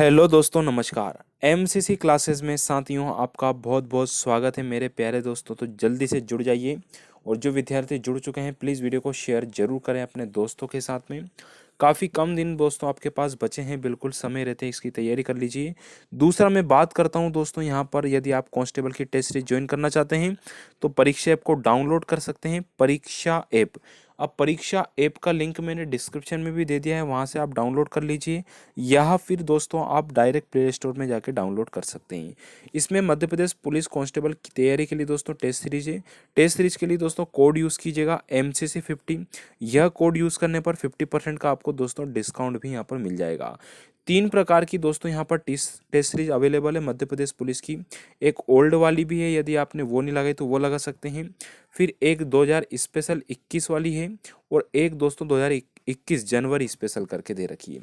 Hello दोस्तों, नमस्कार। MCC classes में साथियों आपका बहुत बहुत स्वागत है मेरे प्यारे दोस्तों। तो जल्दी से जुड़ जाइए और जो विद्यार्थी जुड़ चुके हैं प्लीज़ वीडियो को शेयर जरूर करें अपने दोस्तों के साथ में। काफ़ी कम दिन दोस्तों आपके पास बचे हैं, बिल्कुल समय रहते हैं इसकी तैयारी कर लीजिए। दूसरा मैं बात करता हूं दोस्तों, यहाँ पर यदि आप कांस्टेबल की टेस्ट सीरीज ज्वाइन करना चाहते हैं तो परीक्षा ऐप को डाउनलोड कर सकते हैं। परीक्षा ऐप, अब परीक्षा ऐप का लिंक मैंने डिस्क्रिप्शन में भी दे दिया है, वहाँ से आप डाउनलोड कर लीजिए या फिर दोस्तों आप डायरेक्ट प्ले स्टोर में जाके डाउनलोड कर सकते हैं। इसमें मध्य प्रदेश पुलिस कांस्टेबल की तैयारी के लिए दोस्तों टेस्ट सीरीज है। टेस्ट सीरीज के लिए दोस्तों कोड यूज़ कीजिएगा MCC50। यह कोड यूज़ करने पर 50% का आपको दोस्तों डिस्काउंट भी यहाँ पर मिल जाएगा। तीन प्रकार की दोस्तों यहाँ पर टेस्ट सीरीज अवेलेबल है मध्य प्रदेश पुलिस की। एक ओल्ड वाली भी है, यदि आपने वो नहीं लगाई तो वो लगा सकते हैं। फिर एक 2000 स्पेशल 21 वाली है और एक दोस्तों 2021 जनवरी स्पेशल करके दे रखी है।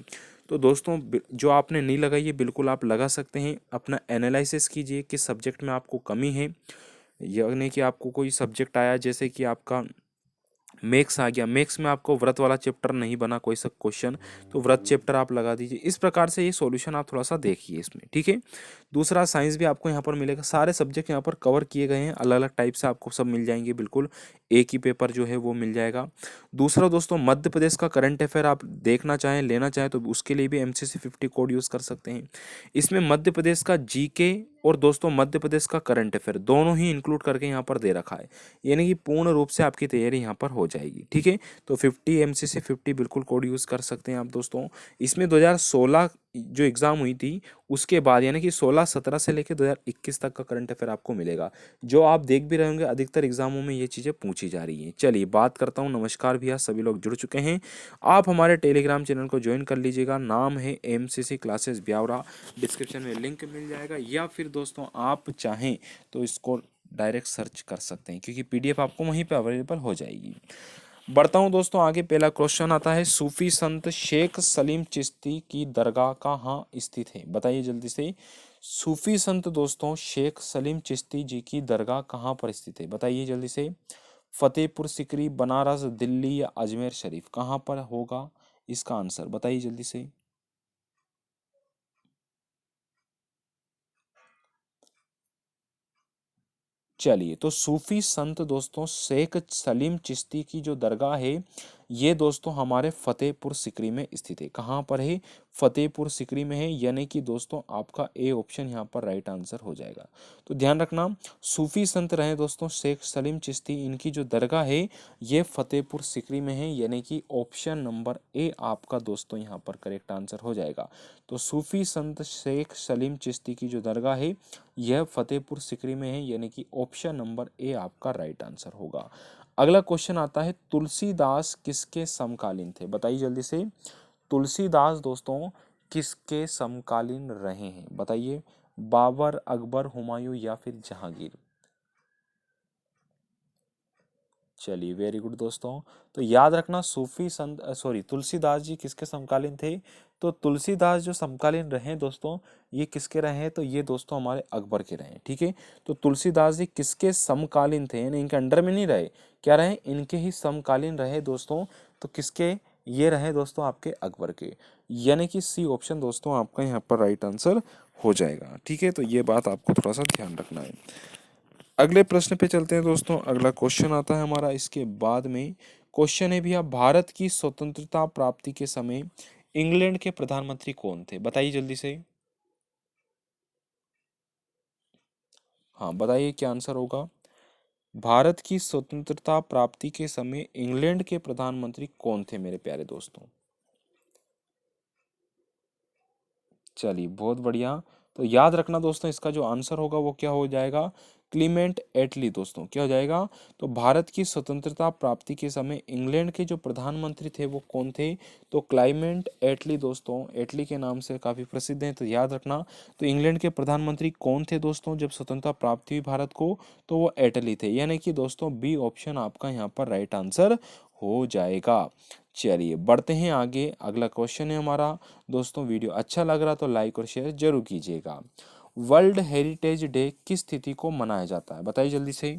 तो दोस्तों जो आपने नहीं लगाई है बिल्कुल आप लगा सकते हैं। अपना एनालिसिस कीजिए किस सब्जेक्ट में आपको कमी है, यानी कि आपको कोई सब्जेक्ट आया जैसे कि आपका मैथ्स आ गया, मैथ्स में आपको व्रत वाला चैप्टर नहीं बना कोई सा क्वेश्चन, तो व्रत चैप्टर आप लगा दीजिए। इस प्रकार से ये सॉल्यूशन आप थोड़ा सा देखिए इसमें, ठीक है। दूसरा साइंस भी आपको यहाँ पर मिलेगा, सारे सब्जेक्ट यहाँ पर कवर किए गए हैं, अलग अलग टाइप से आपको सब मिल जाएंगे, बिल्कुल एक ही पेपर जो है वो मिल जाएगा। दूसरा दोस्तों मध्य प्रदेश का करंट अफेयर आप देखना चाहें लेना चाहें तो उसके लिए भी MCC50 कोड यूज़ कर सकते हैं। इसमें मध्य प्रदेश का GK और दोस्तों मध्य प्रदेश का करंट अफेयर दोनों ही इंक्लूड करके यहाँ पर दे रखा है, यानी कि पूर्ण रूप से आपकी तैयारी यहाँ पर हो जाएगी, ठीक है। तो 50 MCC50 बिल्कुल कोड यूज़ कर सकते हैं आप दोस्तों। इसमें 2016 जो एग्ज़ाम हुई थी उसके बाद, यानी कि 16-17 से लेकर 2021 तक का करंट अफेयर आपको मिलेगा, जो आप देख भी रहे होंगे अधिकतर एग्जामों में ये चीज़ें पूछी जा रही हैं। चलिए बात करता हूँ। नमस्कार भैया, सभी लोग जुड़ चुके हैं। आप हमारे टेलीग्राम चैनल को ज्वाइन कर लीजिएगा, नाम है MCC क्लासेस ब्यावरा, डिस्क्रिप्शन में लिंक मिल जाएगा, या फिर दोस्तों आप चाहें तो इसको डायरेक्ट सर्च कर सकते हैं क्योंकि PDF आपको वहीं पे अवेलेबल हो जाएगी। बढ़ता हूँ दोस्तों आगे। पहला क्वेश्चन आता है, सूफी संत शेख सलीम चिश्ती की दरगाह कहाँ स्थित है? बताइए जल्दी से। सूफी संत दोस्तों शेख सलीम चिश्ती जी की दरगाह कहाँ पर स्थित है? बताइए जल्दी से। फतेहपुर सिकरी, बनारस, दिल्ली या अजमेर शरीफ, कहाँ पर होगा इसका आंसर? बताइए जल्दी से। चलिए, तो सूफी संत दोस्तों शेख सलीम चिश्ती की जो दरगाह है ये दोस्तों हमारे फतेहपुर सिकरी में स्थित है। कहाँ पर है? फतेहपुर सिकरी में है, यानी कि दोस्तों आपका ए ऑप्शन यहाँ पर राइट आंसर हो जाएगा। तो ध्यान रखना, सूफी संत रहे दोस्तों शेख सलीम चिश्ती, इनकी जो दरगाह है ये फतेहपुर सिकरी में है, यानी कि ऑप्शन नंबर ए आपका दोस्तों यहाँ पर करेक्ट आंसर हो जाएगा। तो सूफी संत शेख सलीम चिश्ती की जो दरगाह है यह फतेहपुर सिकरी में है, यानी कि ऑप्शन नंबर ए आपका राइट आंसर होगा। अगला क्वेश्चन आता है, तुलसीदास किसके समकालीन थे? बताइए जल्दी से। तुलसीदास दोस्तों किसके समकालीन रहे हैं? बताइए। बाबर, अकबर, हुमायूं या फिर जहांगीर? चलिए वेरी गुड दोस्तों। तो याद रखना, सूफी संत सॉरी तुलसीदास जी किसके समकालीन थे? तो तुलसीदास जो समकालीन रहे दोस्तों ये किसके रहे हैं? तो ये दोस्तों हमारे अकबर के रहे हैं, ठीक है। तो तुलसीदास जी किसके समकालीन थे, यानी इनके अंडर में नहीं रहे, क्या रहे? इनके ही समकालीन रहे दोस्तों। तो किसके? ये रहे दोस्तों आपके अकबर के, यानी कि सी ऑप्शन दोस्तों आपका यहाँ पर राइट आंसर हो जाएगा, ठीक है। तो ये बात आपको थोड़ा सा ध्यान रखना है। अगले प्रश्न पे चलते हैं दोस्तों। अगला क्वेश्चन आता है हमारा इसके बाद में। क्वेश्चन है भैया, भारत की स्वतंत्रता प्राप्ति के समय इंग्लैंड के प्रधानमंत्री कौन थे? बताइए जल्दी से। हाँ बताइए क्या आंसर होगा। भारत की स्वतंत्रता प्राप्ति के समय इंग्लैंड के प्रधानमंत्री कौन थे मेरे प्यारे दोस्तों? चलिए बहुत बढ़िया। तो याद रखना दोस्तों इसका जो आंसर होगा वो क्या हो जाएगा? क्लीमेंट एटली दोस्तों, क्या हो जाएगा? तो भारत की स्वतंत्रता प्राप्ति के समय इंग्लैंड के जो प्रधानमंत्री थे वो कौन थे? तो क्लाइमेंट एटली दोस्तों, एटली के नाम से काफ़ी प्रसिद्ध हैं, तो याद रखना। तो इंग्लैंड के प्रधानमंत्री कौन थे दोस्तों जब स्वतंत्रता प्राप्ति हुई भारत को? तो वो एटली थे, यानी कि दोस्तों बी ऑप्शन आपका यहाँ पर राइट आंसर हो जाएगा। चलिए बढ़ते हैं आगे। अगला क्वेश्चन है हमारा दोस्तों। वीडियो अच्छा लग रहा तो लाइक और शेयर जरूर कीजिएगा। वर्ल्ड हेरिटेज डे किस तिथि को मनाया जाता है? बताइए जल्दी से।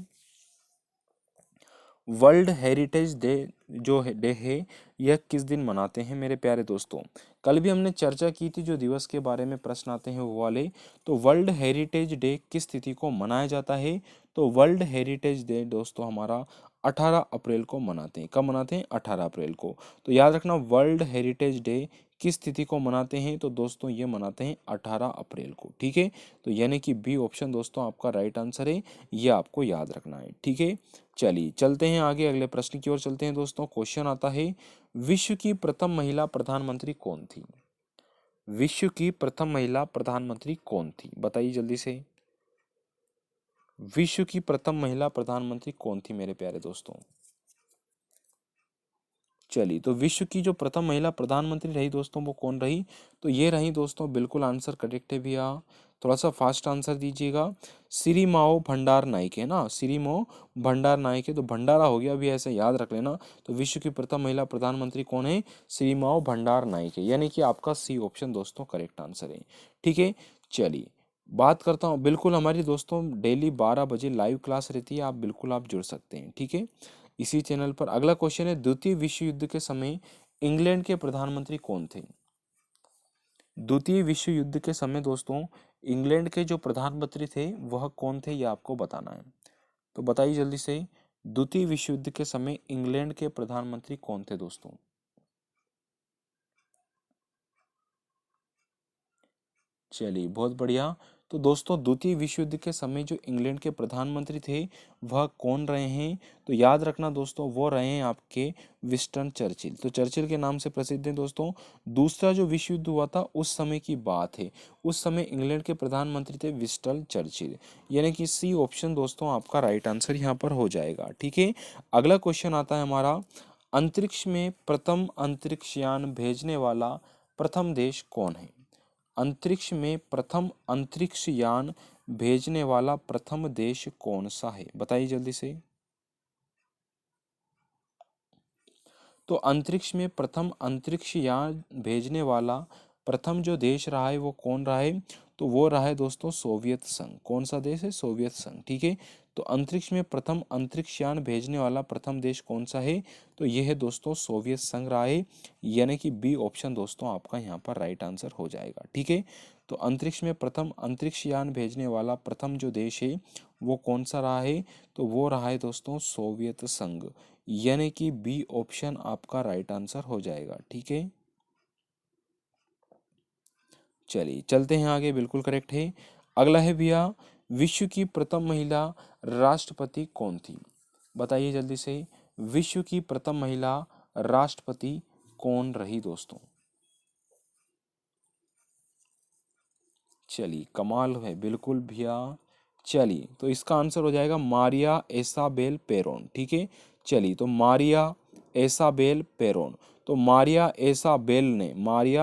वर्ल्ड हेरिटेज डे जो डे है यह किस दिन मनाते हैं मेरे प्यारे दोस्तों? कल भी हमने चर्चा की थी जो दिवस के बारे में प्रश्न आते हैं वो वाले। तो वर्ल्ड हेरिटेज डे किस तिथि को मनाया जाता है? तो वर्ल्ड हेरिटेज डे दोस्तों हमारा 18 अप्रैल को मनाते हैं। कब मनाते हैं? 18 अप्रैल को। तो याद रखना, वर्ल्ड हेरिटेज डे किस तिथि को मनाते हैं? तो दोस्तों ये मनाते हैं 18 अप्रैल को। ठीक है, तो यानी कि बी ऑप्शन दोस्तों आपका राइट आंसर है, ये आपको याद रखना है। ठीक है, चलिए चलते हैं आगे, अगले प्रश्न की ओर चलते हैं दोस्तों। क्वेश्चन आता है, विश्व की प्रथम महिला प्रधानमंत्री कौन थी? विश्व की प्रथम महिला प्रधानमंत्री कौन थी? बताइए जल्दी से। विश्व की प्रथम महिला प्रधानमंत्री कौन थी मेरे प्यारे दोस्तों? चलिए, तो विश्व की जो प्रथम महिला प्रधानमंत्री रही दोस्तों वो कौन रही? तो ये रही दोस्तों, बिल्कुल आंसर करेक्ट है भैया। थोड़ा सा फास्ट आंसर दीजिएगा। सिरिमाओ भंडार नाइक है ना, सिरिमाओ भंडार नाइक है, तो भंडारा हो गया अभी, ऐसे याद रख लेना। तो विश्व की प्रथम महिला प्रधानमंत्री कौन है? सिरिमाओ भंडार नाइक है, यानी कि आपका सी ऑप्शन दोस्तों करेक्ट आंसर है। ठीक है, चलिए बात करता हूँ, बिल्कुल हमारी दोस्तों डेली 12 बजे लाइव क्लास रहती है, आप बिल्कुल आप जुड़ सकते हैं। ठीक है, इसी चैनल पर। अगला क्वेश्चन है, द्वितीय विश्व युद्ध के समय इंग्लैंड के प्रधानमंत्री कौन थे? द्वितीय विश्व युद्ध के समय दोस्तों इंग्लैंड के जो प्रधानमंत्री थे वह कौन थे, ये आपको बताना है। तो बताइए जल्दी से, द्वितीय विश्व युद्ध के समय इंग्लैंड के प्रधानमंत्री कौन थे दोस्तों? चलिए बहुत बढ़िया। तो दोस्तों द्वितीय विश्व युद्ध के समय जो इंग्लैंड के प्रधानमंत्री थे वह कौन रहे हैं? तो याद रखना दोस्तों, वो रहे हैं आपके विंस्टन चर्चिल। तो चर्चिल के नाम से प्रसिद्ध हैं दोस्तों। दूसरा जो विश्व युद्ध हुआ था उस समय की बात है, उस समय इंग्लैंड के प्रधानमंत्री थे विंस्टन चर्चिल, यानी कि सी ऑप्शन दोस्तों आपका राइट आंसर यहाँ पर हो जाएगा। ठीक है, अगला क्वेश्चन आता है हमारा, अंतरिक्ष में प्रथम अंतरिक्ष यान भेजने वाला प्रथम देश कौन है? अंतरिक्ष में प्रथम अंतरिक्ष यान भेजने वाला प्रथम देश कौन सा है? बताइए जल्दी से। तो अंतरिक्ष में प्रथम अंतरिक्ष यान भेजने वाला प्रथम जो देश रहा है वो कौन रहा है? तो वो रहा है दोस्तों सोवियत संघ। कौन सा देश है? सोवियत संघ। ठीक है, तो अंतरिक्ष में प्रथम अंतरिक्ष यान भेजने वाला प्रथम देश कौन सा है? तो ये है दोस्तों सोवियत संघ रहा है, यानी कि बी ऑप्शन दोस्तों आपका यहाँ पर राइट आंसर हो जाएगा। ठीक है, तो अंतरिक्ष में प्रथम अंतरिक्ष यान भेजने वाला प्रथम जो देश है वो कौन सा रहा है? तो वो रहा है दोस्तों सोवियत संघ, यानी कि बी ऑप्शन आपका राइट आंसर हो जाएगा। ठीक है, चलिए चलते हैं आगे, बिल्कुल करेक्ट है। अगला है भैया, विश्व की प्रथम महिला राष्ट्रपति कौन थी? बताइए जल्दी से, विश्व की प्रथम महिला राष्ट्रपति कौन रही दोस्तों? चलिए कमाल है, बिल्कुल भैया। चलिए, तो इसका आंसर हो जाएगा मारिया एसाबेल पेरोन। ठीक है, चलिए तो मारिया एसाबेल पेरोन। तो मारिया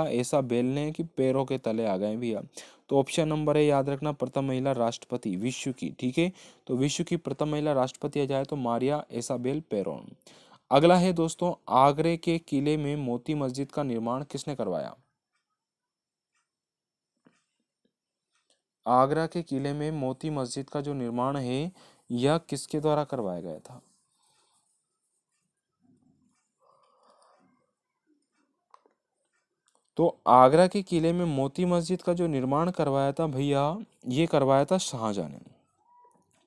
एसाबेल ने कि पैरों के तले आ गए भैया। तो ऑप्शन नंबर है, याद रखना, प्रथम महिला राष्ट्रपति विश्व की। ठीक है, तो विश्व की प्रथम महिला राष्ट्रपति आ जाए तो मारिया एसाबेल पेरोन। अगला है दोस्तों, आगरे के किले में मोती मस्जिद का निर्माण किसने करवाया? आगरा के किले में मोती मस्जिद का जो निर्माण है यह किसके द्वारा करवाया गया था? तो आगरा के किले में मोती मस्जिद का जो निर्माण करवाया था भैया, ये करवाया था शाहजहां ने।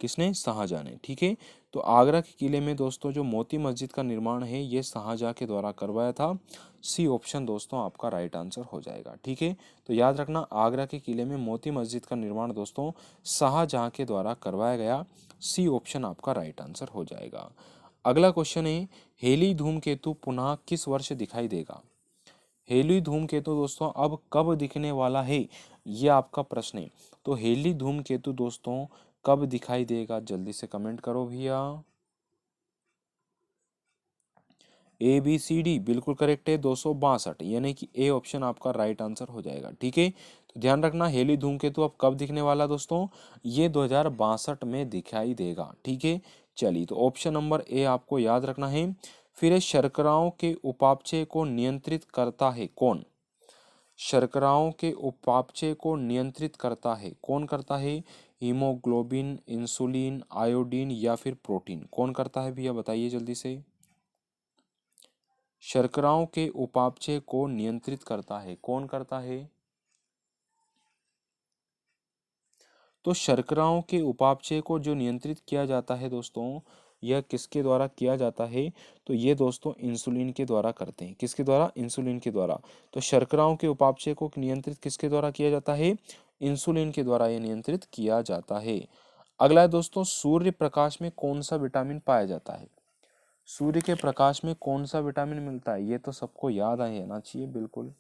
किसने? शाहजहां ने। ठीक है, तो आगरा के किले में दोस्तों जो मोती मस्जिद का निर्माण है ये शाहजहां के द्वारा करवाया था। सी ऑप्शन दोस्तों आपका राइट आंसर हो जाएगा। ठीक है, तो याद रखना, आगरा के किले में मोती मस्जिद का निर्माण दोस्तों शाहजहां के द्वारा करवाया गया। सी ऑप्शन आपका राइट आंसर हो जाएगा। अगला क्वेश्चन है, हेली धूमकेतु पुनः किस वर्ष दिखाई देगा? हेली धूमकेतु दोस्तों अब कब दिखने वाला है, ये आपका प्रश्न है। तो हेली धूमकेतु दोस्तों कब दिखाई देगा? जल्दी से कमेंट करो भैया। ए बी सी डी बिल्कुल करेक्ट है, 262, यानी कि ए ऑप्शन आपका राइट आंसर हो जाएगा। ठीक है, तो ध्यान रखना, हेली धूमकेतु अब कब दिखने वाला दोस्तों? ये 2062 में दिखाई देगा। ठीक है, चलिए तो ऑप्शन नंबर ए आपको याद रखना है। फिर शर्कराओं के उपापचय को नियंत्रित करता है कौन? शर्कराओं के उपापचय को नियंत्रित करता है कौन करता है? हीमोग्लोबिन, इंसुलिन, आयोडीन या फिर प्रोटीन? कौन करता है भैया, बताइए जल्दी से। शर्कराओं के उपापचय को नियंत्रित करता है, कौन करता है? तो शर्कराओं के उपापचय को जो नियंत्रित किया जाता है दोस्तों, यह किसके द्वारा किया जाता है? तो ये दोस्तों इंसुलिन के द्वारा करते हैं। किसके द्वारा? इंसुलिन के द्वारा। तो शर्कराओं के उपापचय को नियंत्रित किसके द्वारा किया जाता है? इंसुलिन के द्वारा यह नियंत्रित किया जाता है। अगला है दोस्तों, सूर्य प्रकाश में कौन सा विटामिन पाया जाता है? सूर्य के प्रकाश में कौन सा विटामिन मिलता है? ये तो सबको याद आना चाहिए बिल्कुल।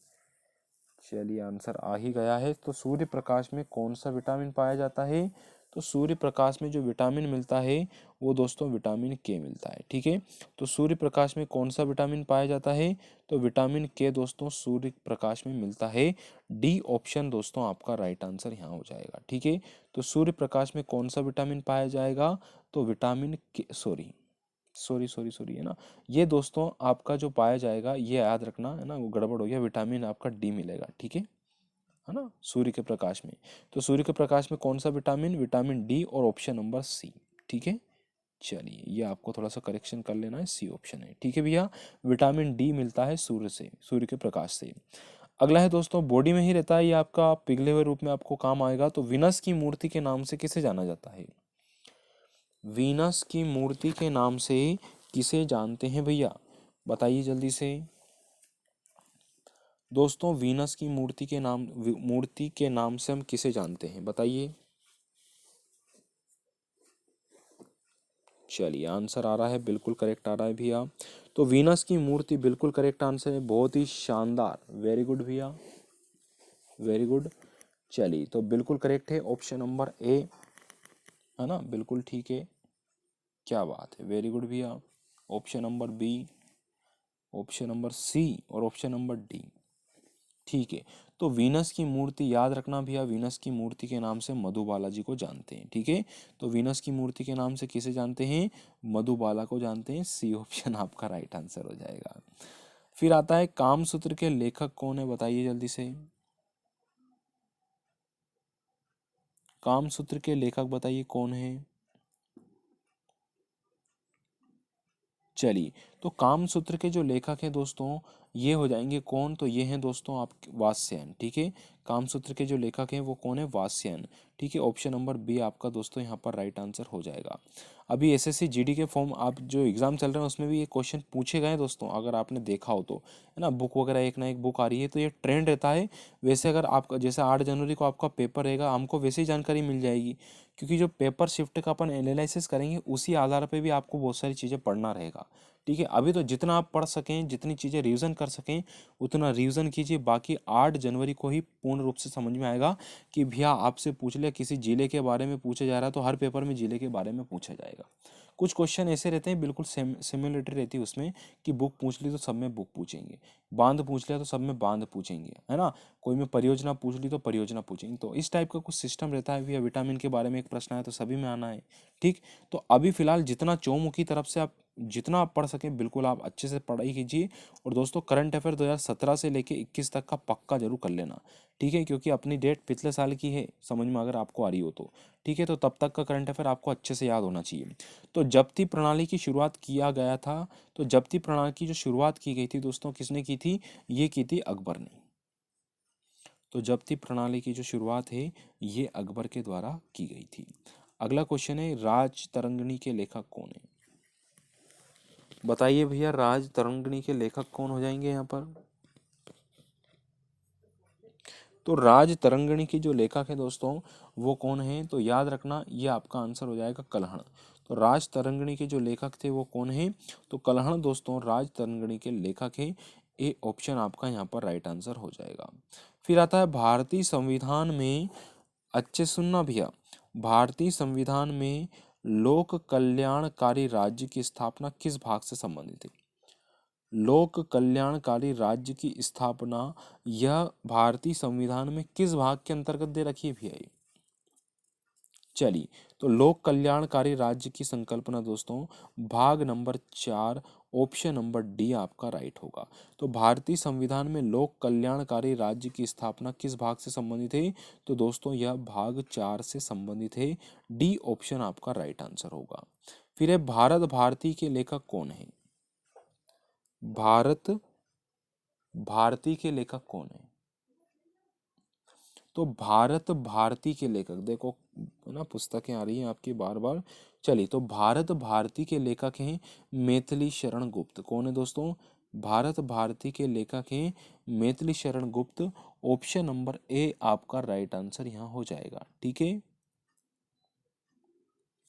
चलिए आंसर आ ही गया है। तो सूर्य प्रकाश में कौन सा विटामिन पाया जाता है? तो सूर्य प्रकाश में जो विटामिन मिलता है वो दोस्तों विटामिन के मिलता है। ठीक है, तो सूर्य प्रकाश में कौन सा विटामिन पाया जाता है? तो विटामिन के दोस्तों सूर्य प्रकाश में मिलता है। डी ऑप्शन दोस्तों आपका राइट आंसर यहाँ हो जाएगा। ठीक है, तो सूर्य प्रकाश में कौन सा विटामिन पाया जाएगा? तो विटामिन के, सॉरी सॉरी सॉरी सॉरी है ना, ये दोस्तों आपका जो पाया जाएगा, ये याद रखना है ना, वो गड़बड़ हो गया, विटामिन आपका डी मिलेगा। ठीक है ना, सूर्य के प्रकाश में। तो सूर्य के प्रकाश में कौन सा विटामिन? विटामिन डी और ऑप्शन नंबर सी। ठीक है, चलिए ये आपको थोड़ा सा करेक्शन कर लेना है, सी ऑप्शन है। ठीक है भैया, विटामिन डी मिलता है सूर्य से, सूर्य के प्रकाश से। अगला है दोस्तों, बॉडी में ही रहता है ये आपका, पिघले हुए रूप में आपको काम आएगा। तो वीनस की मूर्ति के नाम से किसे जाना जाता है? वीनस की मूर्ति के नाम से किसे जानते हैं भैया, बताइए जल्दी से। दोस्तों वीनस की मूर्ति के नाम से हम किसे जानते हैं, बताइए। चलिए आंसर आ रहा है, बिल्कुल करेक्ट आ रहा है भैया। तो वीनस की मूर्ति बिल्कुल करेक्ट आंसर है, बहुत ही शानदार, वेरी गुड भैया, वेरी गुड। चलिए तो बिल्कुल करेक्ट है ऑप्शन नंबर ए, है ना, बिल्कुल ठीक है, क्या बात है, वेरी गुड भैया। Option number B, option number C और ऑप्शन नंबर डी। ठीक है, तो वीनस की मूर्ति याद रखना भैया, वीनस की मूर्ति के नाम से मधुबाला जी को जानते हैं। ठीक है, तो वीनस की मूर्ति के नाम से किसे जानते हैं? मधुबाला को जानते हैं। सी ऑप्शन आपका राइट आंसर हो जाएगा। फिर आता है कामसूत्र के लेखक कौन है, बताइए जल्दी से। कामसूत्र के लेखक बताइए कौन है। चलिए, तो कामसूत्र के जो लेखक हैं दोस्तों, ये हो जाएंगे कौन? तो ये हैं दोस्तों आप वात्स्ययन। ठीक है, कामसूत्र के जो लेखक हैं वो कौन है? वात्स्ययन। ठीक है, ऑप्शन नंबर बी आपका दोस्तों यहाँ पर राइट आंसर हो जाएगा। अभी एसएससी जीडी के फॉर्म आप जो एग्जाम चल रहे हैं उसमें भी ये क्वेश्चन पूछे गए दोस्तों, अगर आपने देखा हो तो, है ना, बुक वगैरह एक ना एक बुक आ रही है, तो ये ट्रेंड रहता है। वैसे अगर आपका जैसे 8 जनवरी को आपका पेपर रहेगा, हमको वैसे ही जानकारी मिल जाएगी, क्योंकि जो पेपर शिफ्ट का अपन एनालिसिस करेंगे उसी आधार पे भी आपको बहुत सारी चीज़ें पढ़ना रहेगा। ठीक है, अभी तो जितना आप पढ़ सकें, जितनी चीज़ें रिवीजन कर सकें उतना रिवीजन कीजिए, बाकी 8 जनवरी को ही पूर्ण रूप से समझ में आएगा कि भैया आपसे पूछ लिया किसी जिले के बारे में पूछा जा रहा है, तो हर पेपर में जिले के बारे में पूछा जाएगा। कुछ क्वेश्चन ऐसे रहते हैं बिल्कुल सिमिलरिटी रहती है उसमें, कि बुक पूछ ली तो सब में बुक पूछेंगे, बांध पूछ लिया तो सब में बांध पूछेंगे, है ना, कोई में परियोजना पूछ ली तो परियोजना पूछेंगे। तो इस टाइप का कुछ सिस्टम रहता है भैया। विटामिन के बारे में एक प्रश्न आया तो सभी में आना है। ठीक, तो अभी फिलहाल जितना चौमुखी तरफ से आप जितना आप पढ़ सकें बिल्कुल आप अच्छे से पढ़ाई कीजिए। और दोस्तों करंट अफेयर 2017 से लेके 21 तक का पक्का जरूर कर लेना। ठीक है, क्योंकि अपनी डेट पिछले साल की है, समझ में अगर आपको आ रही हो तो। ठीक है, तो तब तक का करंट अफेयर आपको अच्छे से याद होना चाहिए। तो जब्ती प्रणाली की शुरुआत किया गया था, तो जब्ती प्रणाली की जो शुरुआत की गई थी दोस्तों, किसने की थी? ये की थी अकबर ने। तो जब्ती प्रणाली की जो शुरुआत है ये अकबर के द्वारा की गई थी। अगला क्वेश्चन है, राज तरंगिणी के लेखक कौन है, बताइए भैया। राज तरंगिणी के लेखक कौन हो जाएंगे यहाँ पर? तो राज तरंगिणी की जो लेखक है दोस्तों वो कौन है? तो याद रखना ये आपका आंसर हो जाएगा कल्हण। तो राज तरंगिणी के जो लेखक थे वो कौन है? तो कल्हण दोस्तों राज तरंगिणी के लेखक है। ए ऑप्शन आपका यहाँ पर राइट आंसर हो जाएगा। फिर आता है भारतीय संविधान में, अच्छे सुनना भैया, भारतीय संविधान में लोक कल्याणकारी राज्य की स्थापना किस भाग से संबंधित है? लोक कल्याणकारी राज्य की स्थापना यह भारतीय संविधान में किस भाग के अंतर्गत दे रखी है भैया ये? चलिए, तो लोक कल्याणकारी राज्य की संकल्पना दोस्तों भाग नंबर 4 ऑप्शन नंबर डी आपका राइट होगा। तो भारतीय संविधान में लोक कल्याणकारी राज्य की स्थापना किस भाग से संबंधित है? तो दोस्तों यह भाग 4 से संबंधित है। डी ऑप्शन आपका राइट आंसर होगा। फिर है भारत भारती के लेखक कौन है? भारत भारती के लेखक कौन है? तो भारत भारती के लेखक, देखो ना पुस्तकें आ रही हैं आपकी बार बार। चलिए, तो भारत भारती के लेखक हैं मैथिली शरण गुप्त। कौन है दोस्तों? भारत भारती के लेखक हैं Maithili Sharan Gupt. Option number A आपका राइट आंसर यहाँ हो जाएगा। ठीक है,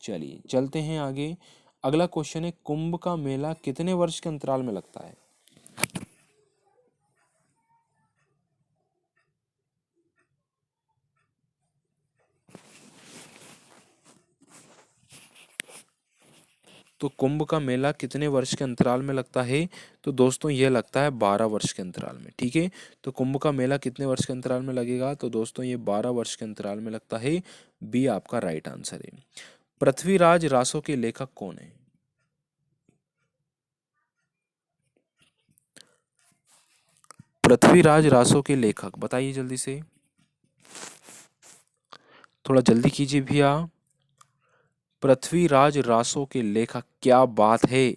चलिए चलते हैं आगे। अगला क्वेश्चन है, कुंभ का मेला कितने वर्ष के अंतराल में लगता है? तो कुंभ का मेला कितने वर्ष के अंतराल में लगता है? तो दोस्तों ये लगता है 12 वर्ष के अंतराल में। ठीक है, तो कुंभ का मेला कितने वर्ष के अंतराल में लगेगा? तो दोस्तों ये 12 वर्ष के अंतराल में लगता है। बी आपका राइट आंसर है। पृथ्वीराज रासो के लेखक कौन है? पृथ्वीराज रासो के लेखक बताइए जल्दी से, थोड़ा जल्दी कीजिए भैया। पृथ्वीराज रासो के लेखक, क्या बात है,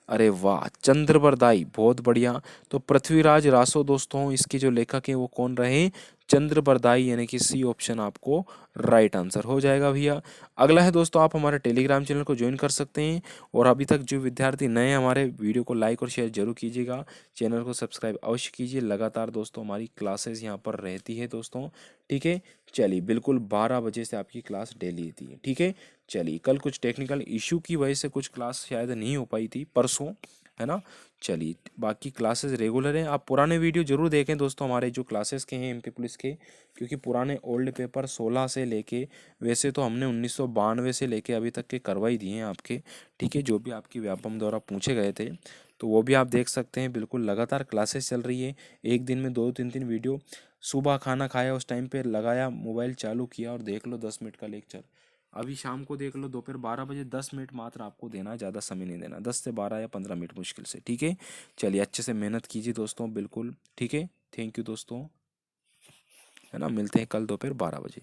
अरे वाह, चंद्रबरदाई, बहुत बढ़िया। तो पृथ्वीराज रासो दोस्तों इसके जो लेखक हैं वो कौन रहे? चंद्रबरदाई, यानी कि सी ऑप्शन आपको राइट आंसर हो जाएगा भैया। अगला है दोस्तों, आप हमारे टेलीग्राम चैनल को ज्वाइन कर सकते हैं। और अभी तक जो विद्यार्थी नए हैं हमारे, वीडियो को लाइक और शेयर जरूर कीजिएगा। चैनल को सब्सक्राइब अवश्य कीजिए। लगातार दोस्तों हमारी क्लासेस यहाँ पर रहती है दोस्तों। ठीक है, चलिए बिल्कुल 12 बजे से आपकी क्लास डेली रहती है। ठीक है, चलिए कल कुछ टेक्निकल इशू की वजह से कुछ क्लास शायद नहीं हो पाई थी परसों, है ना। चलिए बाकी क्लासेस रेगुलर हैं। आप पुराने वीडियो जरूर देखें दोस्तों हमारे जो क्लासेस के हैं एमपी पुलिस के, क्योंकि पुराने ओल्ड पेपर 16 से लेके, वैसे तो हमने 1992 से लेके अभी तक के करवाई दिए हैं आपके। ठीक है, जो भी आपकी व्यापम द्वारा पूछे गए थे तो वो भी आप देख सकते हैं। बिल्कुल लगातार क्लासेस चल रही है। एक दिन में 2-3 वीडियो, सुबह खाना खाया उस टाइम पे लगाया, मोबाइल चालू किया और देख लो 10 मिनट का लेक्चर। अभी शाम को देख लो दोपहर 12 बजे, 10 मिनट मात्र आपको देना है, ज़्यादा समय नहीं देना, 10 से 12 या 15 मिनट मुश्किल से। ठीक है, चलिए अच्छे से मेहनत कीजिए दोस्तों, बिल्कुल ठीक है। थैंक यू दोस्तों, है ना, मिलते हैं कल दोपहर 12 बजे।